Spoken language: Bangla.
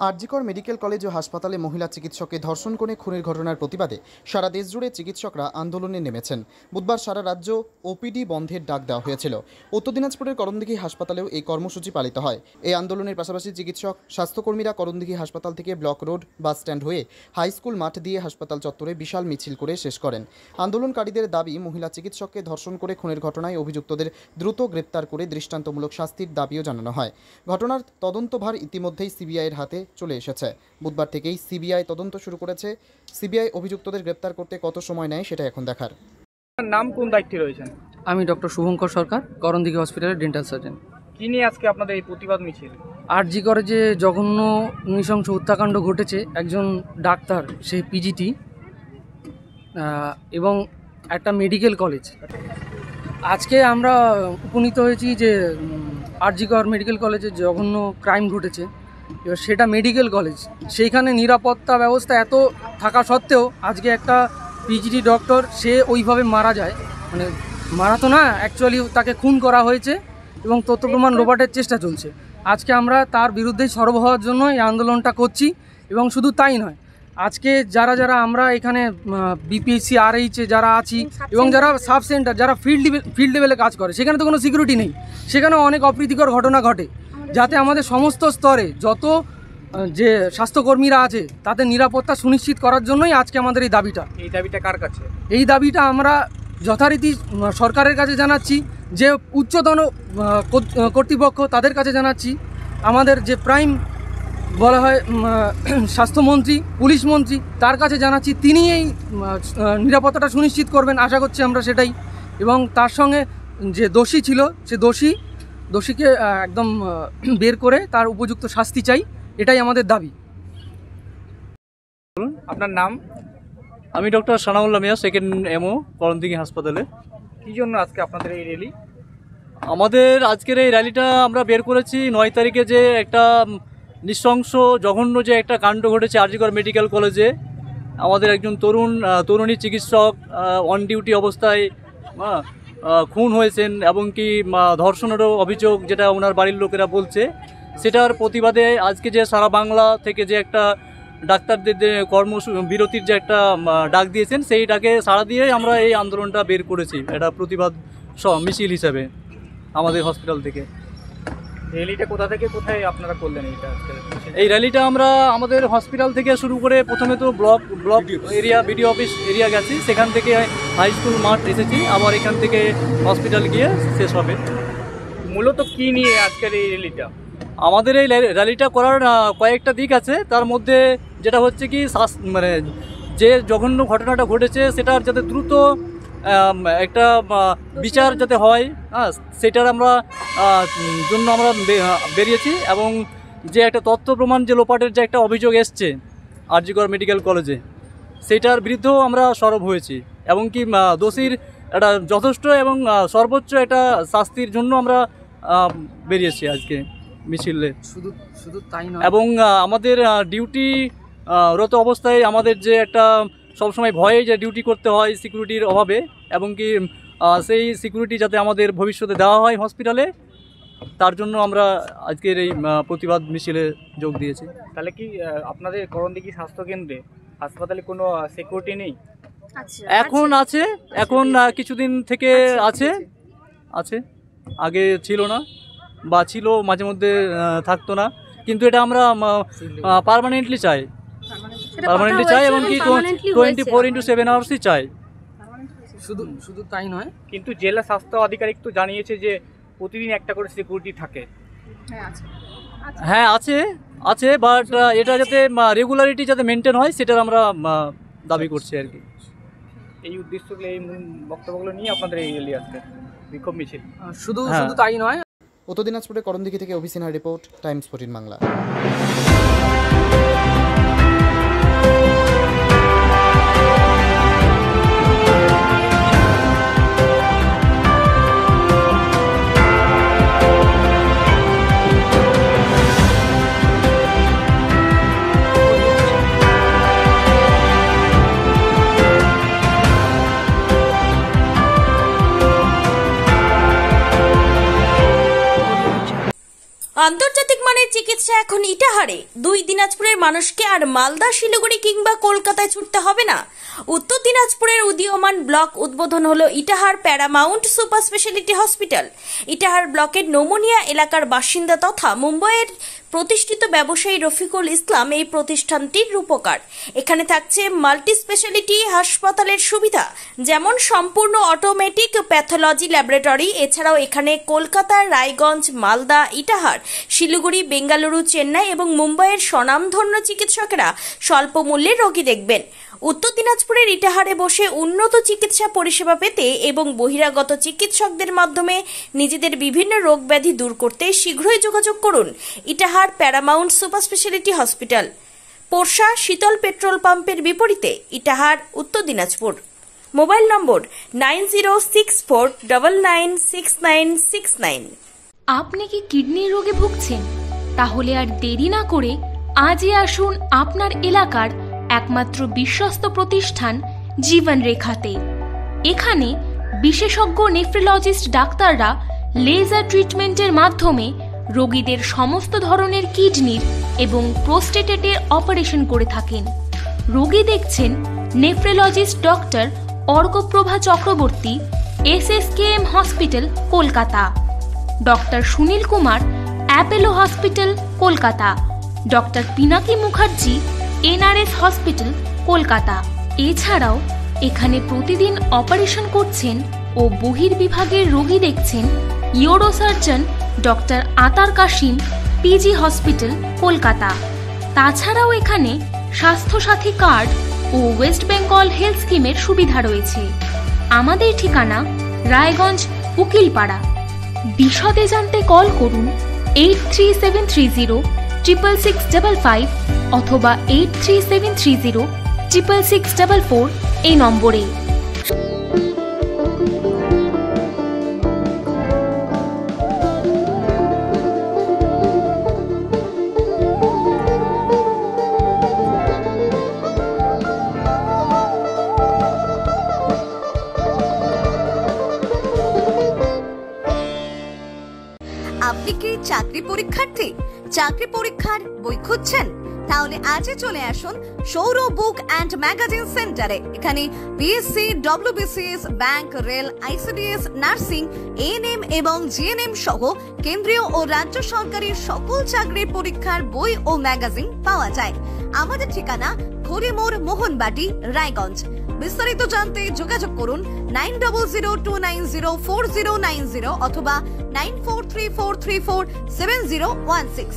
আরজিকর মেডিকেল কলেজ ও হাসপাতালে মহিলা চিকিৎসককে ধর্ষণ করে খুনের ঘটনার প্রতিবাদে সারা দেশ জুড়ে চিকিৎসকরা আন্দোলনে নেমেছেন। বুধবার সারা রাজ্য ওপিডি বন্ধের ডাক দেওয়া হয়েছিল। উত্তর দিনাজপুরের করণদিঘি হাসপাতালেও এই কর্মসূচি পালিত হয়। এই আন্দোলনের পাশাপাশি চিকিৎসক স্বাস্থ্যকর্মীরা করণদিঘি হাসপাতাল থেকে ব্লক রোড বাস স্ট্যান্ড হয়ে হাই স্কুল মাঠ দিয়ে হাসপাতাল চত্বরে বিশাল মিছিল করে শেষ করেন। আন্দোলনকারীদের দাবি, মহিলা চিকিৎসককে ধর্ষণ করে খুনের ঘটনায় অভিযুক্তদের দ্রুত গ্রেপ্তার করে দৃষ্টান্তমূলক শাস্তির দাবিও জানানো হয়। ঘটনার তদন্তভার ইতিমধ্যেই সিবিআইয়ের হাতে চলে এসেছে। বুধবার থেকেই সিবিআই তদন্ত শুরু করেছে। সিবিআই অভিযুক্তদের গ্রেপ্তার করতে কত সময় নেয় সেটা এখন দেখার। নাম কোন দায়িত্বে রয়েছেন? আমি ডক্টর শুভঙ্কর সরকার, করণদিঘি হসপিটালের ডেন্টাল সার্জন। কি নিয়ে আজকে আপনাদের এই প্রতিবাদ মিছিল? আরজিকরে যে জঘন্য নৃশংস হত্যাকাণ্ড ঘটেছে, একজন ডাক্তার, সেই পিজিটি এবং একটা মেডিকেল কলেজ, আজকে আমরা উপনীত হয়েছি যে আরজিকর মেডিকেল কলেজে জঘন্য ক্রাইম ঘটেছে। এবার সেটা মেডিকেল কলেজ, সেইখানে নিরাপত্তা ব্যবস্থা এত থাকা সত্ত্বেও আজকে একটা পিজিটি ডক্টর সে ওইভাবে মারা যায়, মানে মারা তো না, অ্যাকচুয়ালি তাকে খুন করা হয়েছে এবং তথ্য প্রমাণ লোপাটের চেষ্টা চলছে। আজকে আমরা তার বিরুদ্ধেই সরব হওয়ার জন্য এই আন্দোলনটা করছি। এবং শুধু তাই নয়, আজকে যারা আমরা এখানে বিপিএসসি আরএইচে যারা আছি এবং যারা সাব সেন্টার, যারা ফিল্ড লেভেলে কাজ করে, সেখানে তো কোনো সিকিউরিটি নেই, সেখানে অনেক অপ্রীতিকর ঘটনা ঘটে। যাতে আমাদের সমস্ত স্তরে যত যে স্বাস্থ্যকর্মীরা আছে তাদের নিরাপত্তা সুনিশ্চিত করার জন্যই আজকে আমাদের এই দাবিটা। এই দাবিটা কার কাছে? এই দাবিটা আমরা যথারীতি সরকারের কাছে জানাচ্ছি, যে উচ্চতন কর্তৃপক্ষ তাদের কাছে জানাচ্ছি, আমাদের যে প্রাইম বলা হয় স্বাস্থ্যমন্ত্রী, পুলিশ মন্ত্রী, তার কাছে জানাচ্ছি, তিনি এই নিরাপত্তাটা সুনিশ্চিত করবেন, আশা করছি আমরা সেটাই। এবং তার সঙ্গে যে দোষী ছিল, সে দোষীকে একদম বের করে তার উপযুক্ত শাস্তি চাই, এটাই আমাদের দাবি। আপনার নাম? আমি ডক্টর সানাউল্লাহ মিয়া, সেকেন্ড এমও, করণদিঘি হাসপাতালে। কী জন্য আজকে আপনাদের এই র্যালি? আমাদের আজকের এই র্যালিটা আমরা বের করেছি 9 তারিখে, যে একটা নৃশংস জঘন্য যে একটা কাণ্ড ঘটেছে আরজিকর মেডিকেল কলেজে। আমাদের একজন তরুণী চিকিৎসক অন ডিউটি অবস্থায় খুন হয়েছেন, এবং কি ধর্ষণেরও অভিযোগ, যেটা ওনার বাড়ির লোকেরা বলছে। সেটার প্রতিবাদে আজকে যে সারা বাংলা থেকে যে একটা ডাক্তারদের বিরতির যে একটা ডাক দিয়েছেন, সেই ডাকে সাড়া দিয়ে আমরা এই আন্দোলনটা বের করেছি, এটা প্রতিবাদ মিছিল হিসাবে আমাদের হসপিটাল থেকে। র্যালিটা কোথা থেকে কোথায় আপনারা করলেন? এই র্যালিটা আমরা আমাদের হসপিটাল থেকে শুরু করে প্রথমে তো block area, BDO office area গেছি, সেখান থেকে হাই স্কুল মাঠ এসেছি, আবার এখান থেকে হসপিটাল গিয়ে শেষ হবে। মূলত কি নিয়ে আজকের এই র্যালিটা? আমাদের এই র্যালিটা করার কয়েকটা দিক আছে। তার মধ্যে যেটা হচ্ছে কি, মানে যে জঘন্য ঘটনাটা ঘটেছে সেটার যাতে দ্রুত একটা বিচার যাতে হয়, সেটার জন্য আমরা বেরিয়েছি। এবং যে একটা তথ্য প্রমাণ যে লোপাটের যে একটা অভিযোগ এসছে আরজিকর মেডিকেল কলেজে, সেটার বিরুদ্ধেও আমরা সরব হয়েছি, এবং কি দোষীর একটা যথেষ্ট এবং সর্বোচ্চ একটা শাস্তির জন্য আমরা বেরিয়েছি আজকে মিছিলে। শুধু তাই নয়, এবং আমাদের ডিউটি রত অবস্থায় আমাদের যে একটা সবসময় ভয়ে যে ডিউটি করতে হয় সিকিউরিটির অভাবে, এবং কি সেই সিকিউরিটি যাতে আমাদের ভবিষ্যতে দেওয়া হয় হসপিটালে, তার জন্য আমরা আজকের এই প্রতিবাদ মিছিলে যোগ দিয়েছি। তাহলে কি আপনাদের করণদিঘি স্বাস্থ্যকেন্দ্রে হাসপাতালে কোনো সিকিউরিটি নেই? এখন আছে, এখন কিছুদিন থেকে আছে, আগে ছিল না, বা ছিল মাঝে মধ্যে থাকতো না, কিন্তু এটা আমরা পার্মানেন্টলি চাই, এবং কি 24/7 আওয়ার্সই চাই। শুধু তাই নয়, কিন্তু জেলা স্বাস্থ্য আধিকারিক তো জানিয়েছে যে প্রতিদিন একটা করে সিকিউরিটি থাকে। হ্যাঁ আছে, বাট এটা যাতে রেগুলারিটি যাতে মেনটেন হয়, সেটার আমরা দাবি করছি আর কি। এই উদ্দেশ্যগুলো, এই বক্তব্যগুলো নিয়ে আপনাদের এই র্যালি আজকে বিক্ষোভ মিছিল। শুধু তাই নয়। উত্তর দিনাজপুরের করণদিঘি থেকে অভিসিনহার রিপোর্ট, টাইমস 14 বাংলা। আন্তর্জাতিক মানের চিকিৎসা এখন ইটাহারে। 2 দিনাজপুরের মানুষকে আর মালদা, শিলিগুড়ি কিংবা কলকাতায় ছুটতে হবে না। উত্তর দিনাজপুরের উদীয়মান ব্লক উদ্বোধন হলো Itahar paramount super speciality hospital. Itahar ব্লকের নোমনিয়া এলাকার বাসিন্দা তথা মুম্বাইয়ের প্রতিষ্ঠিত ব্যবসায়ী রফিকুল ইসলাম এই প্রতিষ্ঠানটির রূপকার। এখানে থাকছে মাল্টি স্পেশালিটি হাসপাতালের সুবিধা, যেমন সম্পূর্ণ অটোমেটিক প্যাথোলজি ল্যাবরেটরি। এছাড়াও এখানে কলকাতা, রায়গঞ্জ, মালদা, ইটাহার, শিলিগুড়ি, বেঙ্গালুরু, চেন্নাই এবং মুম্বাইয়ের স্বনামধন্য চিকিৎসকেরা স্বল্প মূল্যে রোগী দেখবেন। উত্তর দিনাজপুরের ইটাহারে বসে উন্নত চিকিৎসা পরিষেবা পেতে এবং বহিরাগত চিকিৎসকদের মাধ্যমে নিজেদের বিভিন্ন রোগ ব্যাধি দূর করতে শীঘ্রই যোগাযোগ করুন Itahar paramount super speciality hospital, Porsha Sheetal petrol পাম্পের বিপরীতে, ইটাহার, উত্তর দিনাজপুর। মোবাইল নম্বর 9064996969। আপনি কি কিডনির রোগে ভুগছেন? তাহলে আর দেরি না করে আজই আসুন আপনার এলাকার একমাত্র বিশ্বস্ত প্রতিষ্ঠান জীবন রেখাতে। এখানে বিশেষজ্ঞ নেফ্রোলজিস্ট ডাক্তাররা লেজার ট্রিটমেন্টের মাধ্যমে রোগীদের সমস্ত ধরনের কিডনির এবং প্রোস্টেটের অপারেশন করে থাকেন। রোগী দেখছেন nephrologist doctor Arkaprava Chakraborty, SSKM hospital, Kolkata. Doctor Sunil Kumar, Apollo hospital, Kolkata. Doctor Pinaki Mukherjee, NRS hospital, Kolkata. এছাড়াও এখানে প্রতিদিন অপারেশন করছেন ও বহির্বিভাগের রোগী দেখছেন ইউরোসার্জন ডক্টর আতার কাশিম, PG হসপিটাল, কলকাতা। তাছাড়াও এখানে স্বাস্থ্যসাথী কার্ড ও ওয়েস্ট বেঙ্গল হেলথ স্কিমের সুবিধা রয়েছে। আমাদের ঠিকানা রায়গঞ্জ, উকিলপাড়া। বিশদে জানতে কল করুন 8373066655 অথবা 8373066644 এই নম্বরে। আপনি কি চাকরি পরীক্ষার্থী? চাকরি পরীক্ষার বই খুঁজছেন? তাহলে আজই চলে আসুন সৌরভ বুক অ্যান্ড ম্যাগাজিন সেন্টারে। এখানে BSc, WBCS, bank, rail, ICDS, nursing, ANM এবং GNM সহ কেন্দ্রীয় ও রাজ্য সরকারের সকল চাকরির পরীক্ষার বই ও ম্যাগাজিন পাওয়া যায়। আমাদের ঠিকানা খড়িমোড়, মোহনবাটি, রায়গঞ্জ। বিস্তারিত জানতে যোগাযোগ করুন 9002904090 অথবা 9434347016।